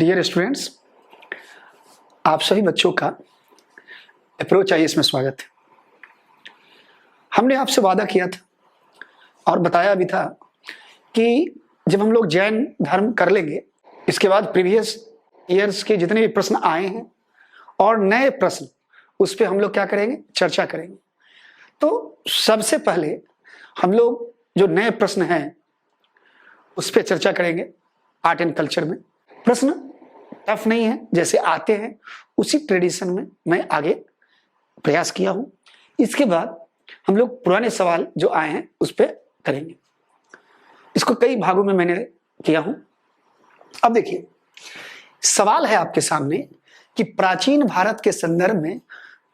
Dear students, आप सभी बच्चों का अप्रोच आईएएस में स्वागत है। हमने आपसे वादा किया था और बताया भी था कि जब हम लोग जैन धर्म कर लेंगे, इसके बाद प्रीवियस ईयर्स के जितने भी प्रश्न आए हैं और नए प्रश्न, उस पर हम लोग क्या करेंगे, चर्चा करेंगे। तो सबसे पहले हम लोग जो नए प्रश्न हैं उस पर चर्चा करेंगे। आर्ट एंड कल्चर में प्रश्न टफ नहीं है, जैसे आते हैं उसी ट्रेडिशन में मैं आगे प्रयास किया हूं। इसके बाद हम लोग पुराने सवाल जो आए हैं उस पर करेंगे। इसको कई भागों में मैंने किया हूं। अब देखिए, सवाल है आपके सामने कि प्राचीन भारत के संदर्भ में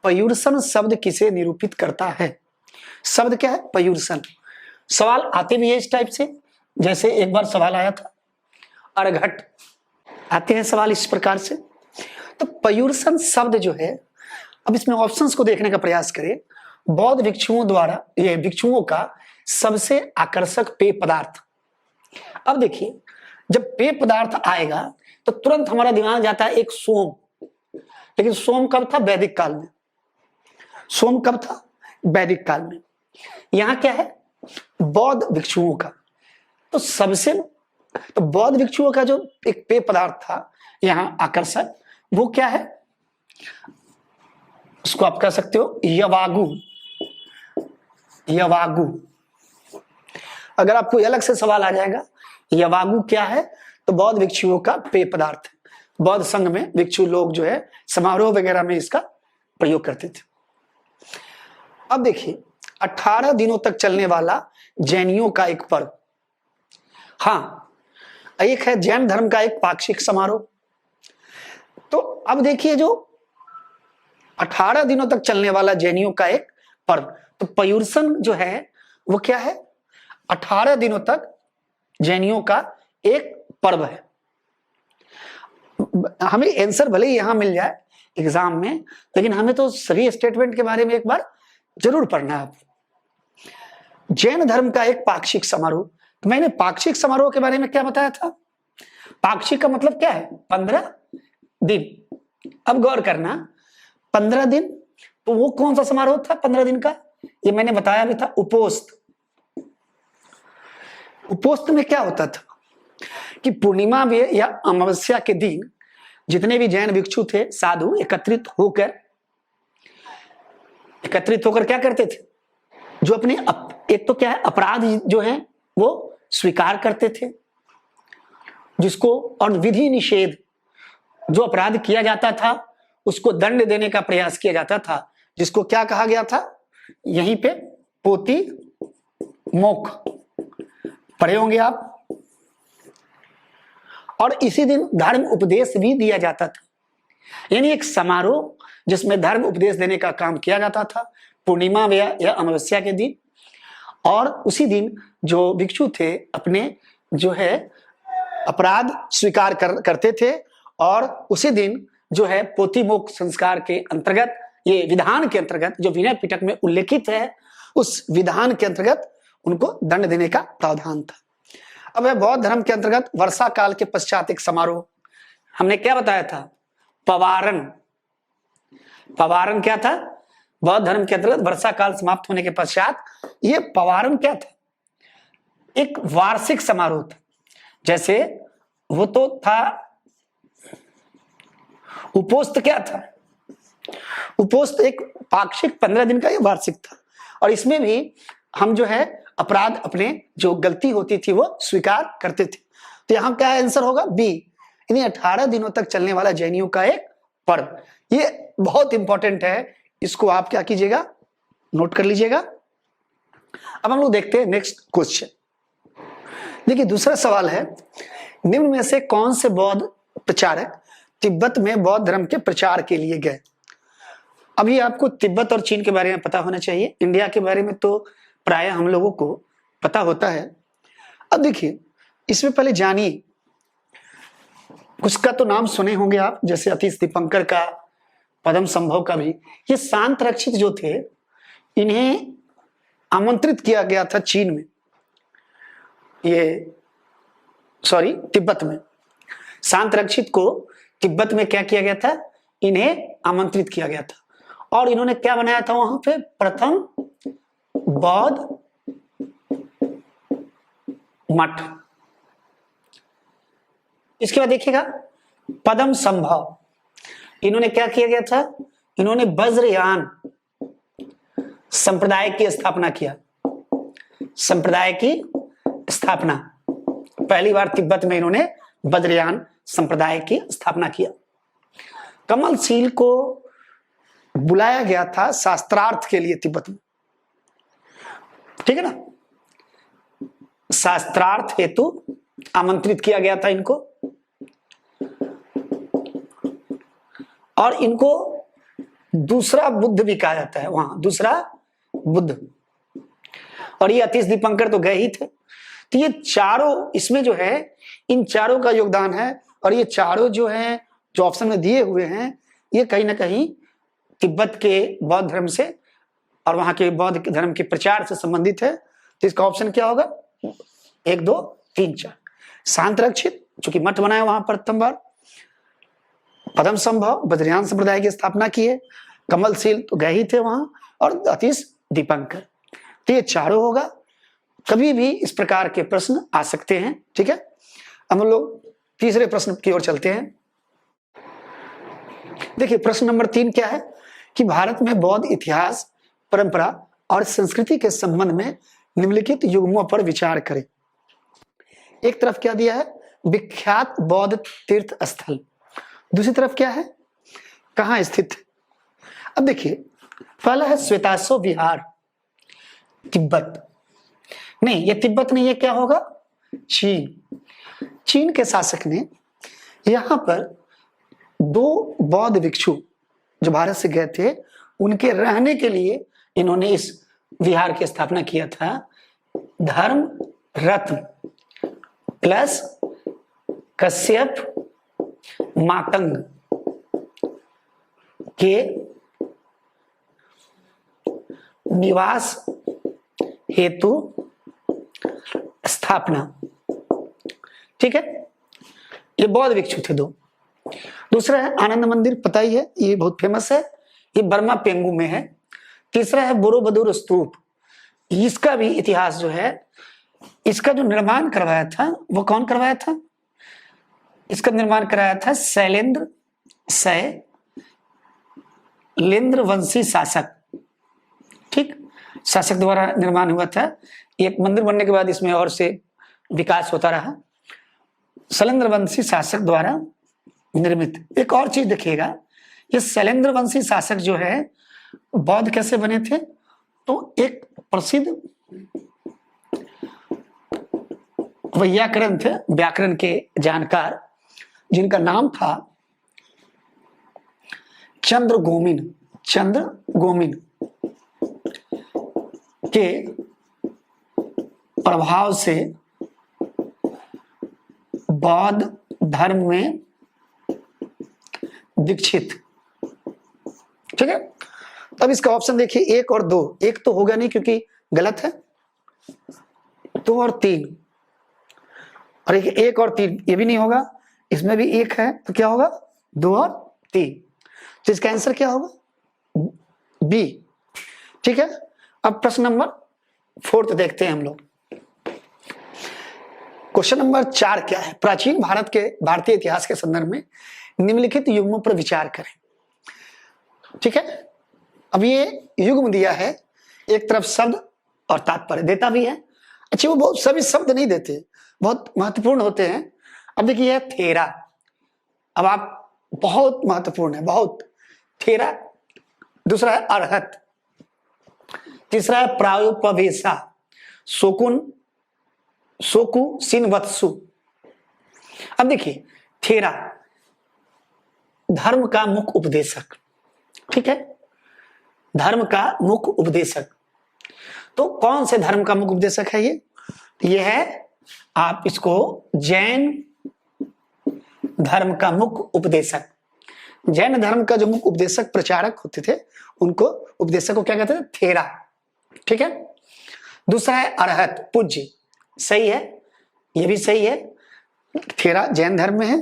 पर्युषण शब्द किसे निरूपित करता है। शब्द क्या है? पर्युषण। सवाल आते भी है इस टाइप से, जैसे एक बार सवाल आया था अर्घट, आते हैं सवाल इस प्रकार से। तो पर्युषण शब्द जो है, अब इसमें ऑप्शंस को देखने का प्रयास करें। बौद्ध भिक्षुओं द्वारा, ये भिक्षुओं का सबसे आकर्षक पेय पदार्थ। अब देखिए, जब पेय पदार्थ आएगा तो तुरंत हमारा दिमाग जाता है एक सोम। लेकिन सोम कब था? वैदिक काल में। सोम कब था? वैदिक काल में। यहां क्या है? बौद्ध भिक्षुओं का। तो बौद्ध भिक्षुओं का जो एक पेय पदार्थ था यहां आकर्षक, वो क्या है? उसको आप कह सकते हो यवागु। यवागु। अगर आपको अलग से सवाल आ जाएगा यवागु क्या है, तो बौद्ध भिक्षुओं का पेय पदार्थ है। बौद्ध संघ में भिक्षु लोग जो है समारोह वगैरह में इसका प्रयोग करते थे। अब देखिए, 18 दिनों तक चलने वाला जैनियों का एक पर्व। हाँ, एक है जैन धर्म का एक पाक्षिक समारोह। तो अब देखिए, जो 18 दिनों तक चलने वाला जैनियों का एक पर्व, तो पर्युषण जो है वो क्या है? 18 दिनों तक जैनियों का एक पर्व है। हमें आंसर भले ही यहां मिल जाए एग्जाम में, लेकिन हमें तो सभी स्टेटमेंट के बारे में एक बार जरूर पढ़ना है। जैन धर्म का एक पाक्षिक समारोह। तो मैंने पाक्षिक समारोह के बारे में क्या बताया था? पाक्षिक का मतलब क्या है? 15 दिन। अब गौर करना, 15 दिन, तो वो कौन सा समारोह था 15 दिन का? ये मैंने बताया भी था, उपोस्त। उपोस्त में क्या होता था कि पूर्णिमा में या अमावस्या के दिन जितने भी जैन भिक्षु थे, साधु, एकत्रित होकर क्या करते थे? जो अपने एक तो क्या है, अपराध जो है वो स्वीकार करते थे, जिसको, और विधि निषेध, जो अपराध किया जाता था उसको दंड देने का प्रयास किया जाता था, जिसको क्या कहा गया था? यहीं पे पोती मोक्ष पढ़े होंगे आप। और इसी दिन धर्म उपदेश भी दिया जाता था, यानी एक समारोह जिसमें धर्म उपदेश देने का काम किया जाता था पूर्णिमा या अमावस्या के दिन। और उसी दिन जो भिक्षु थे अपने जो है अपराध स्वीकार करते थे, और उसी दिन जो है पोथी मोक्ष संस्कार के अंतर्गत, ये विधान के अंतर्गत जो विनय पिटक में उल्लेखित है, उस विधान के अंतर्गत उनको दंड देने का प्रावधान था। अब बौद्ध धर्म के अंतर्गत वर्षा काल के पश्चात एक समारोह, हमने क्या बताया था? पवारण। पवारण क्या था? बौद्ध धर्म के अंतर्गत वर्षा काल समाप्त होने के पश्चात ये पवारण क्या था? एक वार्षिक समारोह था। जैसे वो तो था उपोस्त, क्या था? उपोस्त एक पाक्षिक 15 दिन का, ये वार्षिक था। और इसमें भी हम जो है अपराध, अपने जो गलती होती थी वो स्वीकार करते थे। तो यहां क्या आंसर होगा? बी। यानी 18 दिनों तक चलने वाला जैनियों का एक पर्व। ये बहुत इंपॉर्टेंट है, इसको आप क्या कीजिएगा, नोट कर लीजिएगा। अब हम लोग देखते हैं नेक्स्ट क्वेश्चन। देखिए, दूसरा सवाल है, निम्न में से कौन से बौद्ध प्रचारक तिब्बत में बौद्ध धर्म के प्रचार के लिए गए? अभी आपको तिब्बत और चीन के बारे में पता होना चाहिए, इंडिया के बारे में तो प्राय हम लोगों को पता होता है। अब देखिए, इसमें पहले जानिए, कुछ का तो नाम सुने होंगे आप, जैसे अतीश दीपंकर का, पद्म संभव का भी। ये शांत रक्षित जो थे, इन्हें आमंत्रित किया गया था चीन में, तिब्बत में। शांत रक्षित को तिब्बत में क्या किया गया था, इन्हें आमंत्रित किया गया था और इन्होंने क्या बनाया था वहां पे, प्रथम बौद्ध मठ। इसके बाद देखिएगा पदम संभव, इन्होंने क्या किया गया था, इन्होंने वज्रयान संप्रदाय की स्थापना किया। संप्रदाय की स्थापना पहली बार तिब्बत में इन्होंने वज्रयान संप्रदाय की स्थापना किया। कमलशील को बुलाया गया था शास्त्रार्थ के लिए तिब्बत में, ठीक है ना, शास्त्रार्थ हेतु आमंत्रित किया गया था इनको और इनको दूसरा बुद्ध भी कहा जाता है वहां, दूसरा बुद्ध। और ये अतीश दीपंकर तो गए ही थे। तो ये चारों इसमें जो है, इन चारों का योगदान है और ये चारों जो है जो ऑप्शन में दिए हुए हैं ये कहीं ना कहीं तिब्बत के बौद्ध धर्म से और वहां के बौद्ध धर्म के प्रचार से संबंधित है। तो इसका ऑप्शन क्या होगा, 1 2 3 4। शांत रक्षित चूंकि मठ बनाया वहां प्रथम बार, पदम संभव वज्रयान संप्रदाय की स्थापना की है, कमलशील तो गए ही थे वहां और अतीश दीपंकर। तो ये चारों होगा। कभी भी इस प्रकार के प्रश्न आ सकते हैं, ठीक है। हम लोग तीसरे प्रश्न की ओर चलते हैं। देखिए प्रश्न नंबर 3 क्या है कि भारत में बौद्ध इतिहास, परंपरा और संस्कृति के संबंध में निम्नलिखित युग्मों पर विचार करें। एक तरफ क्या दिया है, विख्यात बौद्ध तीर्थ स्थल, दूसरी तरफ क्या है, कहां स्थित। अब देखिए पहला है श्वेताश्व विहार, तिब्बत। नहीं ये तिब्बत नहीं, ये क्या होगा, चीन। चीन के शासक ने यहां पर 2 बौद्ध भिक्षु जो भारत से गए थे उनके रहने के लिए इन्होंने इस विहार की स्थापना किया था। धर्म रत्न प्लस कश्यप मातंग के निवास हेतु स्थापना, ठीक है। ये बौद्ध भिक्षु थे 2। दूसरा है आनंद मंदिर, पता ही है ये बहुत फेमस है, ये बर्मा पेंगू में है। तीसरा है बोरोबुदुर स्तूप, इसका भी इतिहास जो है, इसका जो निर्माण करवाया था वो कौन करवाया था, इसका निर्माण कराया था शैलेंद्र वंशी शासक, ठीक, शासक द्वारा निर्माण हुआ था। एक मंदिर बनने के बाद इसमें और से विकास होता रहा, शैलेंद्र वंशी शासक द्वारा निर्मित। एक और चीज देखिएगा, ये शैलेंद्र वंशी शासक जो है बौद्ध कैसे बने थे, तो एक प्रसिद्ध वैयाकरण थे, व्याकरण के जानकार, जिनका नाम था चंद्रगोमिन के प्रभाव से बौद्ध धर्म में दीक्षित, ठीक है। अब इसका ऑप्शन देखिए 1 और 2, 1 तो होगा नहीं क्योंकि गलत है, 2 और 3, और 1 और 3 ये भी नहीं होगा, इसमें भी 1 है तो क्या होगा 2 और 3। तो इसका आंसर क्या होगा, बी, ठीक है। अब प्रश्न नंबर 4 देखते हैं हम लोग। क्वेश्चन नंबर 4 क्या है, प्राचीन भारतीय इतिहास के संदर्भ में निम्नलिखित युग्मों पर विचार करें, ठीक है। अब ये युग्म दिया है, एक तरफ शब्द और तात्पर्य देता भी है। अच्छा वो बहुत सभी शब्द नहीं देते, बहुत महत्वपूर्ण होते हैं। अब देखिए थेरा, अब आप बहुत महत्वपूर्ण है, बहुत, थेरा। दूसरा है अरहत, तीसरा है प्रायोपवेशा, सोकु सिनवत्सु। अब देखिए थेरा धर्म का मुख्य उपदेशक, ठीक है, धर्म का मुख्य उपदेशक। तो कौन से धर्म का मुख्य उपदेशक है ये है, आप इसको जैन धर्म का मुख्य उपदेशक। जैन धर्म का जो मुख्य उपदेशक प्रचारक होते थे उनको उपदेशक को क्या कहते थे, थेरा, ठीक है। दूसरा है अरहत, पूज्य, सही है, ये भी सही है, थेरा जैन धर्म में है।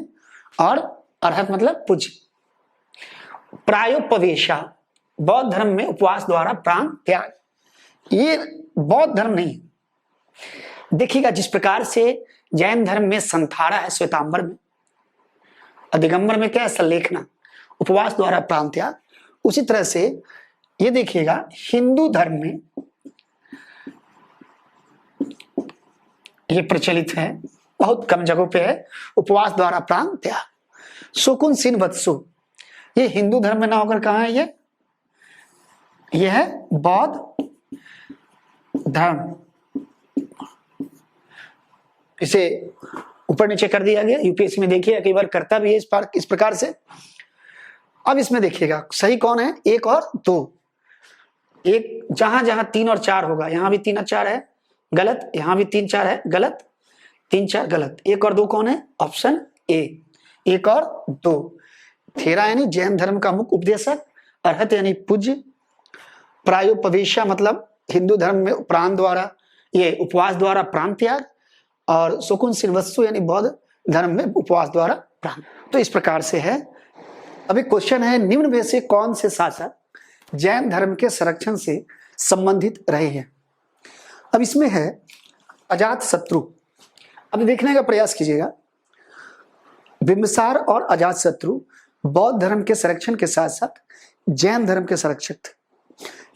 और अर्हत मतलब पूज्य। प्रायोपवेशा, बौद्ध धर्म में उपवास द्वारा प्राण त्याग, ये बौद्ध धर्म नहीं। देखिएगा जिस प्रकार से जैन धर्म में संथारा है श्वेतांबर में, और दिगंबर में क्या है सल्लेखना, उपवास द्वारा प्राण त्याग, उसी तरह से ये देखिएगा हिंदू धर्म में ये प्रचलित है, बहुत कम जगहों पे है, उपवास द्वारा प्राण त्याग। सुकुन सिन वत्सु, ये हिंदू धर्म में ना होकर कहां है, ये है बौद्ध धर्म। इसे ऊपर नीचे कर दिया गया, यूपीएससी में देखिए कई बार करता भी है इस प्रकार से। अब इसमें देखिएगा सही कौन है, 1 और 2। एक जहां जहां 3 और 4 होगा, यहां भी 3 और 4 है गलत, यहां भी 3 4 है गलत, 3 4 गलत, 1 और 2 कौन है, ऑप्शन ए, 1 और 2। थेरा यानी जैन धर्म का मुख्य उपदेशक, अर्हत यानी पूज्य, प्रायोपवेशा मतलब हिंदू धर्म में प्राण द्वारा ये उपवास द्वारा प्राण त्याग, और सुकुन सिनवत्सु यानी बौद्ध धर्म में उपवास द्वारा प्राण। तो इस प्रकार से है। अभी क्वेश्चन है निम्न में से कौन से शासक जैन धर्म के संरक्षण से संबंधित रहे हैं। अब इसमें है अजात शत्रु। अब देखने का प्रयास कीजिएगा, बिंबिसार और अजात शत्रु बौद्ध धर्म के संरक्षण के साथ साथ जैन धर्म के संरक्षक थे।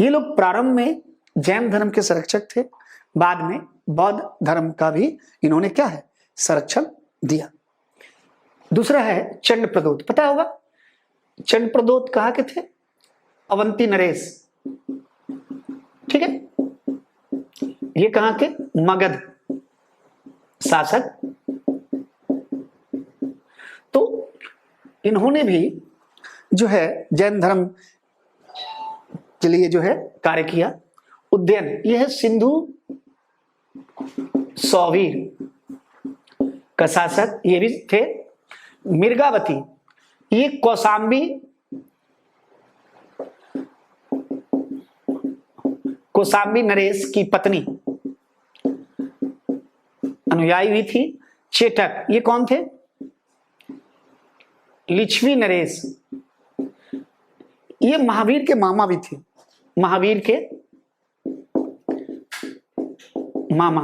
ये लोग प्रारंभ में जैन धर्म के संरक्षक थे, बाद में बौद्ध धर्म का भी इन्होंने क्या है संरक्षण दिया। दूसरा है चंड प्रदोत, पता होगा चंड प्रदोत कहाँ के थे, अवंती नरेश, ठीक है, ये कहां के, मगध शासक। तो इन्होंने भी जो है जैन धर्म के लिए जो है कार्य किया। उद्यन, यह है सिंधु सौवीर का शासक, ये भी थे। मिर्गावती, ये कौसाम्बी नरेश की पत्नी अनुयायी हुई थी। चेटक, ये कौन थे, लिच्छवी नरेश, ये महावीर के मामा भी थे, महावीर के मामा।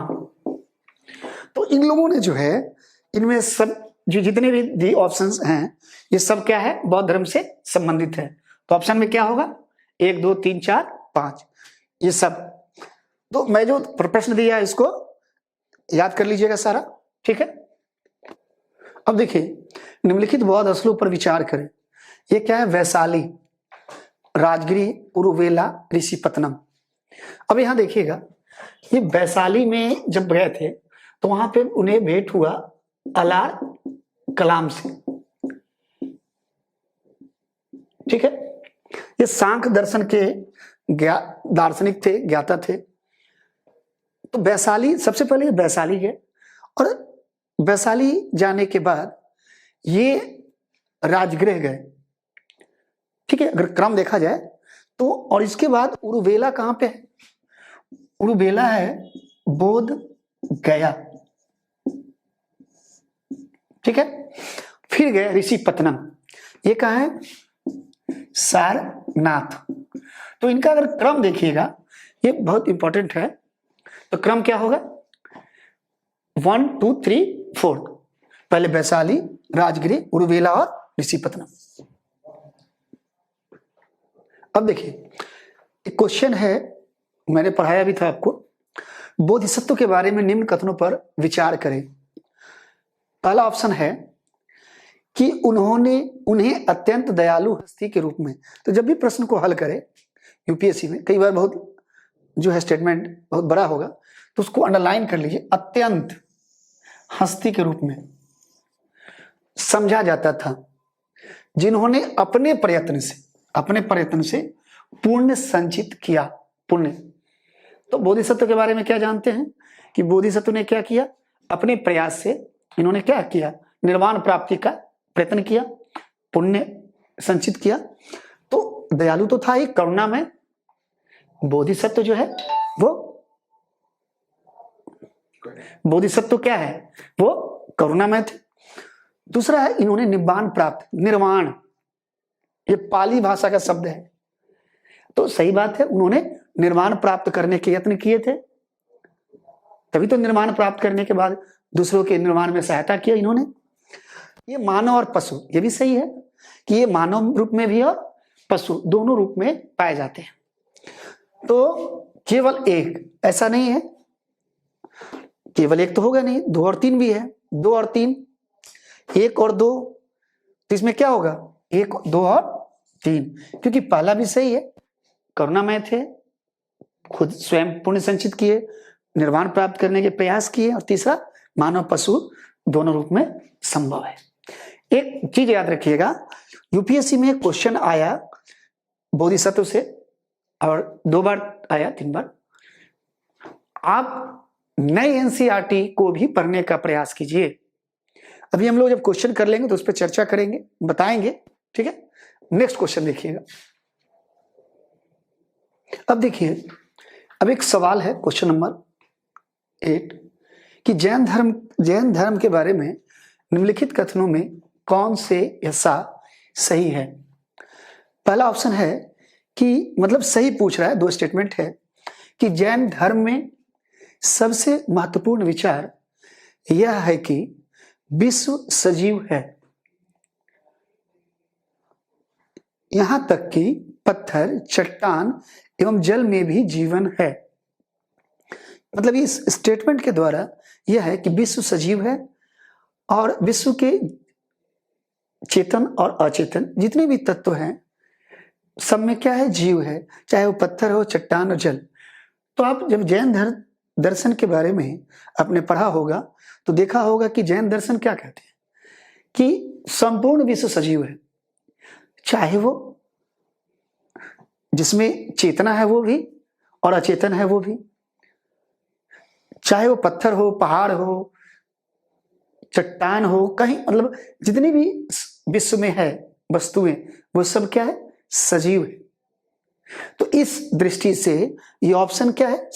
तो इन लोगों ने जो है इनमें सब जो जितने भी ऑप्शंस हैं ये सब क्या है बौद्ध धर्म से संबंधित है। तो ऑप्शन में क्या होगा, 1 2 3 4 5 ये सब। तो मैं जो प्रश्न दिया है इसको याद कर लीजिएगा सारा, ठीक है। अब देखिए निम्नलिखित बौद्ध स्थलों पर विचार करें। ये क्या है, वैशाली, राजगिरी, उरुवेला, ऋषिपत्तनम। अब यहां देखिएगा ये वैशाली में जब गए थे तो वहां पे उन्हें भेंट हुआ अलार कलाम से, ठीक है। ये सांख्य दर्शन के दार्शनिक थे, ज्ञाता थे। तो वैशाली सबसे पहले वैशाली गए, और वैशाली जाने के बाद ये राजगृह गए, ठीक है, अगर क्रम देखा जाए तो। और इसके बाद उरुवेला कहां पे है, उरुवेला है बोध गया, ठीक है। फिर गए ऋषिपत्तनम, ये कहां है, सारनाथ। तो इनका अगर क्रम देखिएगा ये बहुत इंपॉर्टेंट है। तो क्रम क्या होगा, 1 2 3 4, पहले वैशाली, राजगिरी, उरुवेला और ऋषिपत्तनम। अब देखिए एक क्वेश्चन है, मैंने पढ़ाया भी था आपको, बोधिसत्व के बारे में निम्न कथनों पर विचार करें। पहला ऑप्शन है कि उन्हें अत्यंत दयालु हस्ती के रूप में। तो जब भी प्रश्न को हल करें यूपीएससी में, कई बार बहुत जो है स्टेटमेंट बहुत बड़ा होगा तो उसको अंडरलाइन कर लीजिए, अत्यंत हस्ती के रूप में समझा जाता था, जिन्होंने अपने प्रयत्न से पुण्य संचित किया, पुण्य। तो बोधिसत्व के बारे में क्या जानते हैं कि बोधिसत्व ने क्या किया, अपने प्रयास से इन्होंने क्या किया, निर्वाण प्राप्ति का प्रयत्न किया, पुण्य संचित किया। तो दयालु तो था ही, करुणा में बोधिसत्व जो है वो, बोधिसत्व क्या है, वो करुणामय थे। दूसरा है इन्होंने निब्बान प्राप्त, निर्वाण, ये पाली भाषा का शब्द है, तो सही बात है, उन्होंने निर्वाण प्राप्त करने के यत्न किए थे, तभी तो निर्वाण प्राप्त करने के बाद दूसरों के निर्माण में सहायता किया इन्होंने। ये मानव और पशु, ये भी सही है कि ये मानव रूप में भी और पशु दोनों रूप में पाए जाते हैं। तो केवल एक ऐसा नहीं है, केवल एक तो होगा नहीं, 2 और 3 भी है, 2 और 3, 1 और 2, तो इसमें क्या होगा 1, 2 और 3, क्योंकि पहला भी सही है, करुणामय थे, खुद स्वयं पुण्य संचित किए, निर्वाण प्राप्त करने के प्रयास किए, और तीसरा मानव पशु दोनों रूप में संभव है। एक चीज याद रखिएगा, यूपीएससी में क्वेश्चन आया बोधिसत्व से, और 2 बार आया, 3 बार। आप नए एनसीईआरटी को भी पढ़ने का प्रयास कीजिए। अभी हम लोग जब क्वेश्चन कर लेंगे तो उस पर चर्चा करेंगे, बताएंगे, ठीक है। नेक्स्ट क्वेश्चन देखिएगा। अब देखिए, अब एक सवाल है, क्वेश्चन नंबर 8, कि जैन धर्म के बारे में निम्नलिखित कथनों में कौन से ऐसा सही है। पहला ऑप्शन है कि मतलब सही पूछ रहा है, 2 स्टेटमेंट है कि जैन धर्म में सबसे महत्वपूर्ण विचार यह है कि विश्व सजीव है, यहां तक कि पत्थर, चट्टान एवं जल में भी जीवन है। मतलब इस स्टेटमेंट के द्वारा यह है कि विश्व सजीव है और विश्व के चेतन और अचेतन जितने भी तत्व हैं सब में क्या है, जीव है, चाहे वो पत्थर हो, चट्टान हो, जल। तो आप जब जैन दर्शन के बारे में आपने पढ़ा होगा तो देखा होगा कि जैन दर्शन क्या कहते हैं कि संपूर्ण विश्व सजीव है, चाहे वो जिसमें चेतना है वो भी और अचेतन है वो भी, चाहे वो पत्थर हो, पहाड़ हो, चट्टान हो, कहीं मतलब जितनी भी विश्व में है वस्तुएं वो सब क्या है, सजीव है। तो इस दृष्टि से ये ऑप्शन क्या है,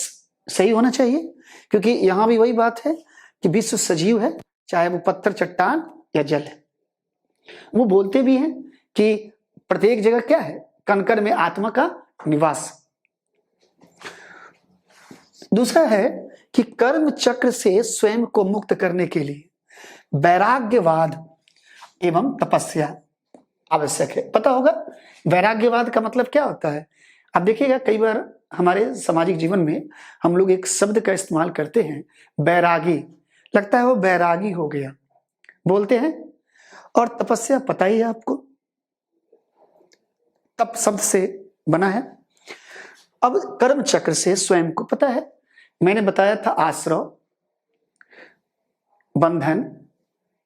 सही होना चाहिए, क्योंकि यहां भी वही बात है कि विश्व सजीव है, चाहे वो पत्थर, चट्टान या जल है। वो बोलते भी हैं कि प्रत्येक जगह क्या है, कण-कण में आत्मा का निवास। दूसरा है कि कर्म चक्र से स्वयं को मुक्त करने के लिए वैराग्यवाद एवं तपस्या आवश्यक है। पता होगा वैराग्यवाद का मतलब क्या होता है। अब देखिएगा, कई बार हमारे सामाजिक जीवन में हम लोग एक शब्द का इस्तेमाल करते हैं, बैरागी, लगता है वो बैरागी हो गया, बोलते हैं। और तपस्या पता ही है आपको, तप शब्द से बना है। अब कर्म चक्र से स्वयं को, पता है मैंने बताया था, आश्रव, बंधन,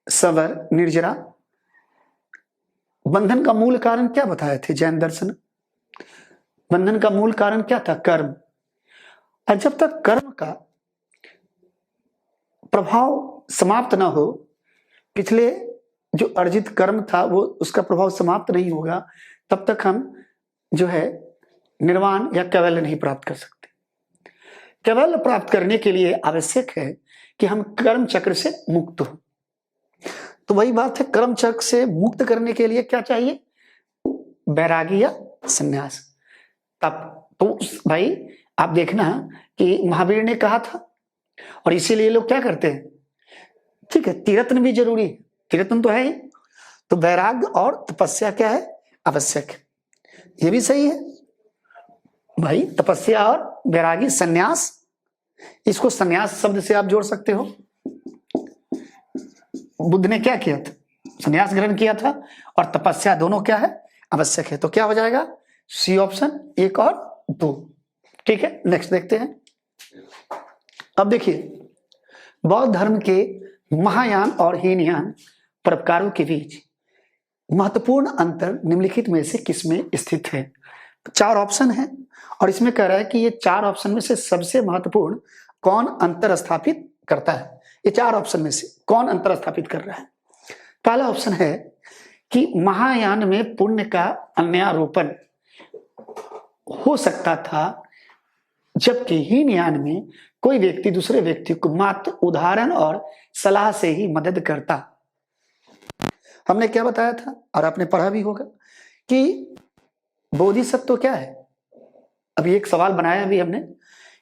सवर, निर्जरा। बंधन का मूल कारण क्या बताए थे जैन दर्शन, बंधन का मूल कारण क्या था, कर्म। और जब तक कर्म का प्रभाव समाप्त ना हो, पिछले जो अर्जित कर्म था वो उसका प्रभाव समाप्त नहीं होगा, तब तक हम जो है निर्वाण या कैवल्य नहीं प्राप्त कर सकते। कैवल्य प्राप्त करने के लिए आवश्यक है कि हम कर्म चक्र से मुक्त हो। तो वही बात है, कर्म चक्र से मुक्त करने के लिए क्या चाहिए, वैरागी या संन्यास। तब तो भाई आप देखना कि महावीर ने कहा था, और इसीलिए लोग क्या करते हैं, ठीक है, तीरत्न भी जरूरी है, तीरत्न तो है ही, तो वैराग्य और तपस्या क्या है, आवश्यक है। ये भी सही है भाई, तपस्या और वैरागी, संन्यास, इसको संन्यास शब्द से आप जोड़ सकते हो। बुद्ध ने क्या किया था, संन्यास ग्रहण किया था, और तपस्या दोनों क्या है, आवश्यक है। तो क्या हो जाएगा, सी ऑप्शन, 1 और 2। ठीक है, नेक्स्ट देखते हैं। अब देखिए, बौद्ध धर्म के महायान और हीनयान परोपकारों के बीच महत्वपूर्ण अंतर निम्नलिखित में से किसमें स्थित है। 4 ऑप्शन है, और इसमें कह रहा है कि ये 4 ऑप्शन में से सबसे महत्वपूर्ण कौन अंतर स्थापित करता है। ये 4 ऑप्शन में से कौन अंतर स्थापित कर रहा है। पहला ऑप्शन है कि महायान में पुण्य का अन्यारोपण हो सकता था, जबकि हीनयान में कोई व्यक्ति दूसरे व्यक्ति को मात्र उदाहरण और सलाह से ही मदद करता। हमने क्या बताया था और आपने पढ़ा भी होगा कि बोधिसत्व क्या है। अभी एक सवाल बनाया भी हमने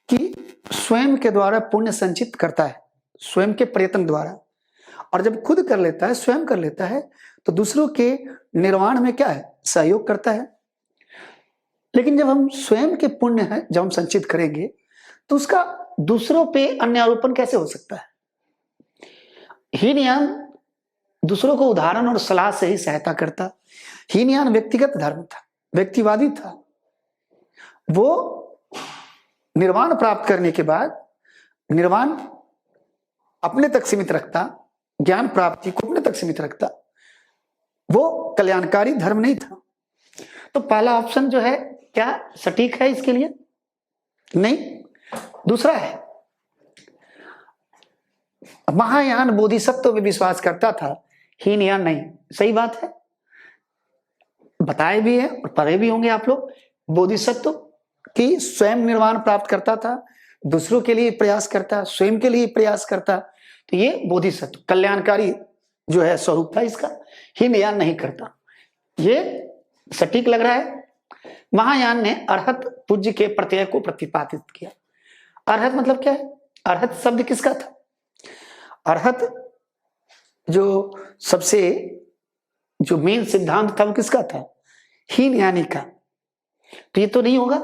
कि स्वयं के द्वारा पुण्य संचित करता है, स्वयं के प्रयत्न द्वारा, और जब खुद कर लेता है, स्वयं कर लेता है, तो दूसरों के निर्वाण में क्या है, सहयोग करता है। लेकिन जब हम स्वयं के पुण्य है जब हम संचित करेंगे तो उसका दूसरों पे अन्य आरोपण कैसे हो सकता है। हीनयान दूसरों को उदाहरण और सलाह से ही सहायता करता। हीनयान व्यक्तिगत धर्म था, व्यक्तिवादी था। वो निर्वाण प्राप्त करने के बाद निर्वाण अपने तक सीमित रखता, ज्ञान प्राप्ति को अपने तक सीमित रखता। वो कल्याणकारी धर्म नहीं था। तो पहला ऑप्शन जो है क्या सटीक है इसके लिए? नहीं। दूसरा है महायान बोधिसत्व में विश्वास करता था, हीनयान नहीं। सही बात है, बताए भी है और पढ़े भी होंगे आप लोग। बोधिसत्व की स्वयं निर्वाण प्राप्त करता था, दूसरों के लिए प्रयास करता, स्वयं के लिए प्रयास करता। तो ये बोधिसत्व कल्याणकारी जो है स्वरूप था इसका, हीनयान नहीं करता। ये सटीक लग रहा है। महायान ने अर्हत पूज्य के प्रत्यय को प्रतिपादित किया। अर्हत मतलब क्या है? अर्हत शब्द किसका था? अर्हत जो सबसे जो मेन सिद्धांत था वो किसका था? हीनयानी का। तो ये तो नहीं होगा।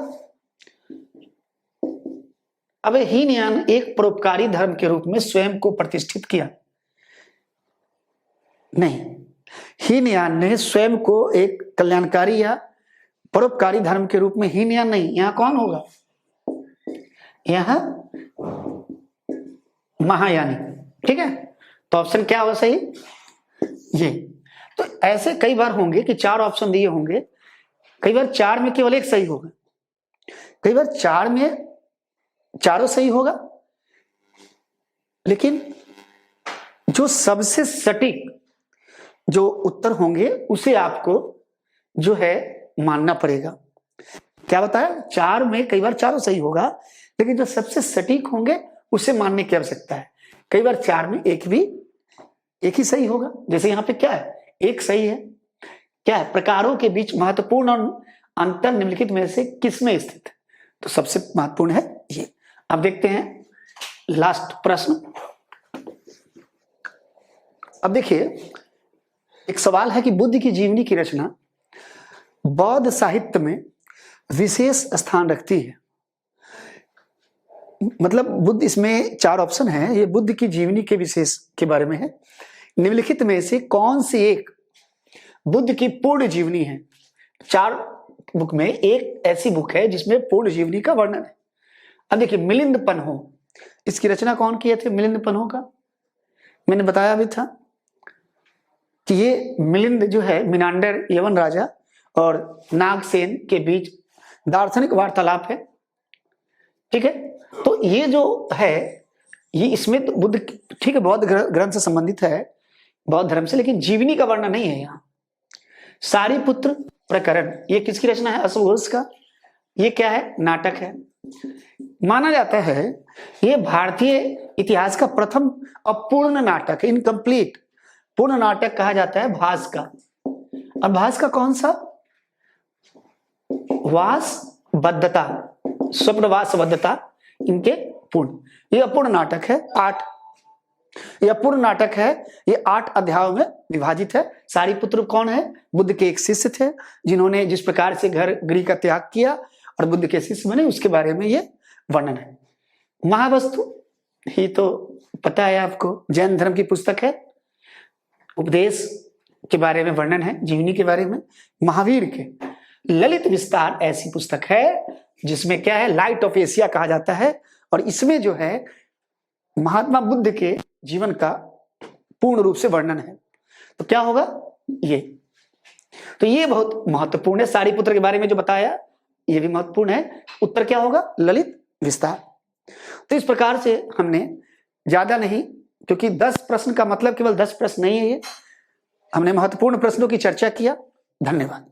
अब हीनयान एक परोपकारी धर्म के रूप में स्वयं को प्रतिष्ठित किया नहीं। हीनयान ने स्वयं को एक कल्याणकारी या परोपकारी धर्म के रूप में हीनयान नहीं। यहां कौन होगा? यहां महायानी। ठीक है, तो ऑप्शन क्या होगा सही? ये। तो ऐसे कई बार होंगे कि 4 ऑप्शन दिए होंगे, कई बार 4 में केवल एक सही होगा, कई बार 4 में चारों सही होगा। लेकिन जो सबसे सटीक जो उत्तर होंगे उसे आपको जो है मानना पड़ेगा। क्या बताया? 4 में कई बार चारों सही होगा, लेकिन जो सबसे सटीक होंगे उसे मानने की आवश्यकता है। कई बार 4 में एक ही सही होगा। जैसे यहां पे क्या है? एक सही है। क्या है? प्रकारों के बीच महत्वपूर्ण अंतर निम्नलिखित में से किसमें स्थित है? तो सबसे महत्वपूर्ण है ये। अब देखते हैं लास्ट प्रश्न। अब देखिए, एक सवाल है कि बुद्ध की जीवनी की रचना बौद्ध साहित्य में विशेष स्थान रखती है। मतलब बुद्ध, इसमें 4 ऑप्शन है, ये बुद्ध की जीवनी के विशेष के बारे में है। निम्नलिखित में से कौन सी एक बुद्ध की पूर्ण जीवनी है? 4 बुक में एक ऐसी बुक है जिसमें पूर्ण जीवनी का वर्णन है। अब देखिए, मिलिंद पन्हो, इसकी रचना कौन किए थे? मिलिंद पन्हो का मैंने बताया भी था कि ये मिलिंद जो है मिनांडर यवन राजा और नागसेन के बीच दार्शनिक वार्तालाप है। ठीक है, तो ये जो है ये इसमें तो बुद्ध, ठीक है, बौद्ध ग्रंथ से संबंधित है, बौद्ध धर्म से, लेकिन जीवनी का वर्णन नहीं है यहाँ। सारीपुत्र प्रकरण ये किसकी रचना है? अश्वघोष का। ये क्या है? नाटक है। माना जाता है ये भारतीय इतिहास का प्रथम अपूर्ण नाटक है, इनकम्प्लीट। पूर्ण नाटक कहा जाता है भास का। और भास का कौन सा? वासबद्धता, स्वप्नवासबद्धता इनके पूर्ण। ये अपूर्ण नाटक है। 8 ये अपूर्ण नाटक है। ये 8 अध्यायों में विभाजित है। सारीपुत्र कौन है? बुद्ध के एक शिष्य थे जिन्होंने जिस प्रकार से घर गृह का त्याग किया और बुद्ध के शिष्य बने, उसके बारे में ये वर्णन है। महावस्तु ही तो पता है आपको, जैन धर्म की पुस्तक है। उपदेश के बारे में वर्णन है, जीवनी के बारे में। महावीर के ललित विस्तार ऐसी पुस्तक है जिसमें क्या है? लाइट ऑफ एशिया कहा जाता है। और इसमें जो है महात्मा बुद्ध के जीवन का पूर्ण रूप से वर्णन है। तो क्या होगा? ये। तो ये बहुत महत्वपूर्ण है। सारीपुत्र के बारे में जो बताया ये भी महत्वपूर्ण है। उत्तर क्या होगा? ललित विस्तार। तो इस प्रकार से हमने ज्यादा नहीं, क्योंकि 10 प्रश्न का मतलब केवल 10 प्रश्न नहीं है, ये हमने महत्वपूर्ण प्रश्नों की चर्चा किया। धन्यवाद।